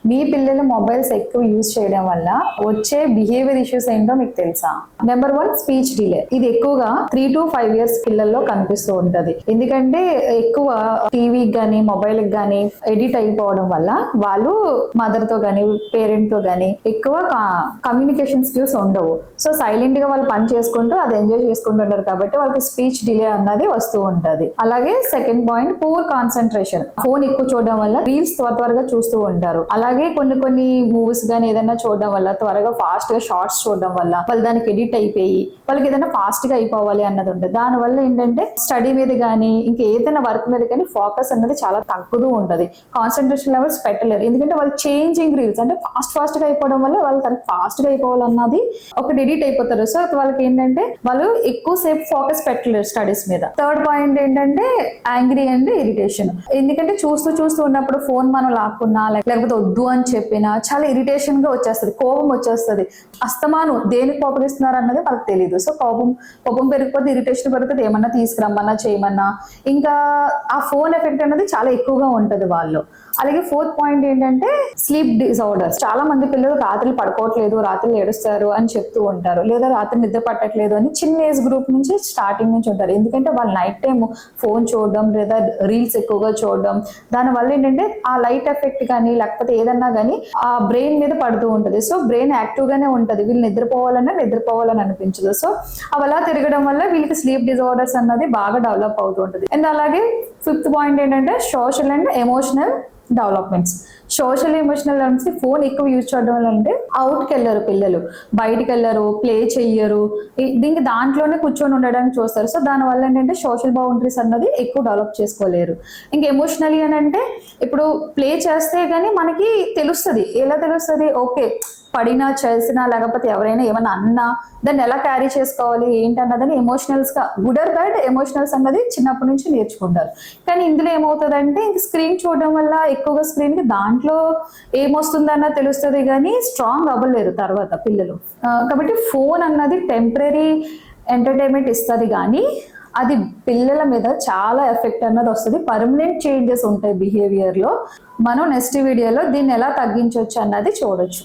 మీ పిల్లలు మొబైల్స్ ఎక్కువ యూజ్ చేయడం వల్ల వచ్చే బిహేవియర్ ఇష్యూస్ ఏంటో మీకు తెలుసా? Number 1, speech delay. ఇది ఎక్కువగా 3 to 5 years పిల్లల్లో కనిపిస్తూ ఉంటది. ఎందుకంటే ఎక్కువ టీవీకి గానీ మొబైల్ కి గానీ ఎడిట్ అయిపోవడం వల్ల వాళ్ళు మదర్ తో గానీ పేరెంట్ తో గానీ ఎక్కువ కమ్యూనికేషన్ స్కిల్స్ ఉండవు. సో సైలెంట్ గా వాళ్ళు పని చేసుకుంటూ అది ఎంజాయ్ చేసుకుంటుంటారు కాబట్టి వాళ్ళకి స్పీచ్ డిలే అన్నది వస్తూ ఉంటది. అలాగే second point, poor concentration. Phone ఎక్కువ చూడడం వల్ల రీల్స్ త్వరగా చూస్తూ ఉంటారు. అలాగే కొన్ని మూవీస్ గానీ ఏదైనా చూడడం వల్ల త్వరగా ఫాస్ట్ గా షార్ట్స్ చూడడం వల్ల వాళ్ళు దానికి ఎడిట్ అయిపోయి వాళ్ళకి ఏదైనా ఫాస్ట్ గా అయిపోవాలి అన్నది ఉంటుంది. దాని వల్ల ఏంటంటే స్టడీ మీద కానీ ఇంకా ఏదైనా వర్క్ మీద కానీ ఫోకస్ అన్నది చాలా తగ్గుతూ ఉంటది. కాన్సన్ట్రేషన్ లెవెల్స్ పెట్టలేరు. ఎందుకంటే వాళ్ళు చేంజింగ్ రీల్స్ అంటే ఫాస్ట్ గా అయిపోవడం వల్ల వాళ్ళు తనకి ఫాస్ట్ గా అయిపోవాలన్నది ఒకటి ఎడిట్ అయిపోతారు. సో వాళ్ళకి ఏంటంటే వాళ్ళు ఎక్కువ సేపు ఫోకస్ పెట్టలేరు స్టడీస్ మీద. థర్డ్ పాయింట్ ఏంటంటే యాంగ్రీ అండ్ ఇరిటేషన్. ఎందుకంటే చూస్తూ ఉన్నప్పుడు ఫోన్ మనం లాక్కున్నా లేకపోతే వద్దు అని చెప్పినా చాలా ఇరిటేషన్ గా వచ్చేస్తుంది, కోపం వచ్చేస్తుంది. అస్తమాను దేనికి కోపగిస్తున్నారు అన్నది వాళ్ళకి తెలియదు. సో కోపం పెరిగిపోతే ఇరిటేషన్ పెరుగుతుంది. ఏమన్నా తీసుకురమ్మన్నా చేయమన్నా ఇంకా ఆ ఫోన్ ఎఫెక్ట్ అనేది చాలా ఎక్కువగా ఉంటది వాళ్ళు. అలాగే ఫోర్త్ పాయింట్ ఏంటంటే స్లీప్ డిజార్డర్స్. చాలా మంది పిల్లలు రాత్రులు పడుకోవట్లేదు, రాత్రులు ఏడుస్తారు అని చెప్తూ ఉంటారు, లేదా రాత్రి నిద్ర పట్టట్లేదు అని చిన్న ఏజ్ గ్రూప్ నుంచి స్టార్టింగ్ నుంచి ఉంటారు. ఎందుకంటే వాళ్ళు నైట్ టైం ఫోన్ చూడడం లేదా రీల్స్ ఎక్కువగా చూడడం దాని వల్ల ఏంటంటే ఆ లైట్ ఎఫెక్ట్ కానీ లేకపోతే ఏదన్నా కానీ ఆ బ్రెయిన్ మీద పడుతూ ఉంటది. సో బ్రెయిన్ యాక్టివ్ గానే ఉంటది, వీళ్ళు నిద్రపోవాలని అనిపించదు. సో అవి అలా తిరగడం వల్ల వీళ్ళకి స్లీప్ డిజార్డర్స్ అన్నది బాగా డెవలప్ అవుతూ ఉంటుంది. అండ్ అలాగే ఫిఫ్త్ పాయింట్ ఏంటంటే social and emotional developments. Social emotional అంటే ఫోన్ ఎక్కువ యూజ్ చేయడం వల్ల అంటే అవుట్కి వెళ్ళరు పిల్లలు, బయటికి వెళ్ళరు, ప్లే చెయ్యరు, దీనికి దాంట్లోనే కూర్చొని ఉండడానికి చూస్తారు. సో దానివల్ల ఏంటంటే సోషల్ బౌండరీస్ అన్నది ఎక్కువ డెవలప్ చేసుకోలేరు. ఇంకా ఎమోషనలీ అని అంటే ఇప్పుడు ప్లే చేస్తే గానీ మనకి తెలుస్తుంది. ఎలా తెలుస్తుంది? ఓకే పడినా చేసినా లేకపోతే ఎవరైనా ఏమైనా అన్నా దాన్ని ఎలా క్యారీ చేసుకోవాలి ఏంటన్నదని ఎమోషనల్స్ గా గుడ్ ఆర్ బ్యాడ్ ఎమోషనల్స్ అన్నది చిన్నప్పటి నుంచి నేర్చుకుంటారు. కానీ ఇందులో ఏమవుతుందంటే ఇంక స్క్రీన్ చూడడం వల్ల ఎక్కువగా స్క్రీన్ కి దాంట్లో ఏమొస్తుందన్న తెలుస్తుంది కానీ స్ట్రాంగ్ అవ్వలేరు తర్వాత పిల్లలు. కాబట్టి ఫోన్ అన్నది టెంపరీ ఎంటర్టైన్మెంట్ ఇస్తుంది కానీ అది పిల్లల మీద చాలా ఎఫెక్ట్ అన్నది వస్తుంది. పర్మనెంట్ చేంజెస్ ఉంటాయి బిహేవియర్ లో. మనం నెక్స్ట్ వీడియోలో దీన్ని ఎలా తగ్గించవచ్చు అన్నది చూడొచ్చు.